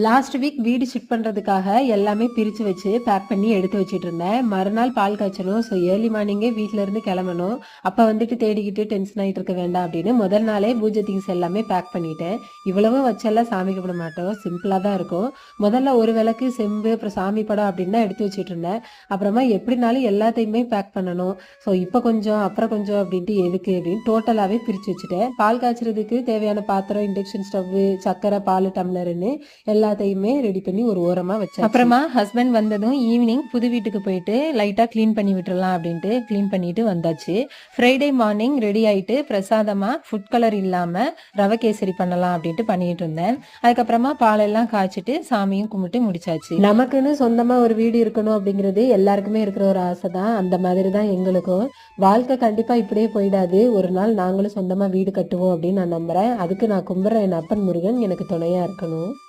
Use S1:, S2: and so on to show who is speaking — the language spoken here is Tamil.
S1: லாஸ்ட் வீக் வீடு ஷிஃப்ட் பண்றதுக்காக எல்லாமே பிரிச்சு வச்சு பேக் பண்ணி எடுத்து வச்சுட்டு இருந்தேன். மறுநாள் பால் காய்ச்சணும். ஸோ ஏர்லி மார்னிங்கே வீட்ல இருந்து கிளம்பணும். அப்ப வந்துட்டு தேடிக்கிட்டு டென்ஷன் ஆயிட்டு இருக்க வேண்டாம் அப்படின்னு முதல் நாளே பூஜை திங்ஸ் எல்லாமே பேக் பண்ணிட்டேன். இவ்வளவும் வச்செல்லாம் சாமி கும்பிட மாட்டோம். சிம்பிளா தான் இருக்கும். முதல்ல ஒரு விளக்கு, செம்பு, அப்புறம் சாமி படம் அப்படின்னு தான் எடுத்து வச்சுட்டு இருந்தேன். அப்புறமா எப்படினாலும் எல்லாத்தையுமே பேக் பண்ணணும். ஸோ இப்போ கொஞ்சம் அப்புறம் கொஞ்சம் அப்படின்ட்டு எதுக்கு அப்படின்னு டோட்டலாவே பிரிச்சு வச்சுட்டேன். பால் காய்ச்சறதுக்கு தேவையான பாத்திரம், இண்டக்ஷன் ஸ்டவ், சக்கரை, பால், டம்ளர்னு எல்லாத்தையுமே ரெடி பண்ணி ஒரு ஓரமா வச்சாச்சு. அப்புறமா ஹஸ்பண்ட் வந்ததும் ஈவினிங் புது வீட்டுக்கு போயிட்டு லைட்டா க்ளீன் பண்ணி விட்டுறலாம் அப்படின்ட்டு க்ளீன் பண்ணிட்டு வந்தாச்சு. ஃப்ரைடே மார்னிங் ரெடி ஆயிட்டு பிரசாதமா ஃபுட் கலர் இல்லாம ரவை கேசரி பண்ணலாம் அப்படின்ட்டு பண்ணிட்டு இருந்தேன். அதுக்கப்புறமா பாலெல்லாம் காய்ச்சிட்டு சாமியும் கும்பிட்டு முடிச்சாச்சு. நமக்குன்னு சொந்தமா ஒரு வீடு இருக்கணும் அப்படிங்கிறது எல்லாருக்குமே இருக்கிற ஒரு ஆசை தான். அந்த மாதிரி தான் எங்களுக்கும். வாழ்க்கை கண்டிப்பா இப்படியே போயிடாது. ஒரு நாள் நாங்களும் சொந்தமா வீடு கட்டுவோம் அப்படின்னு நான் நம்புறேன். அதுக்கு நான் கும்பிடுற என் அப்பன் முருகன் எனக்கு துணையா இருக்கணும்.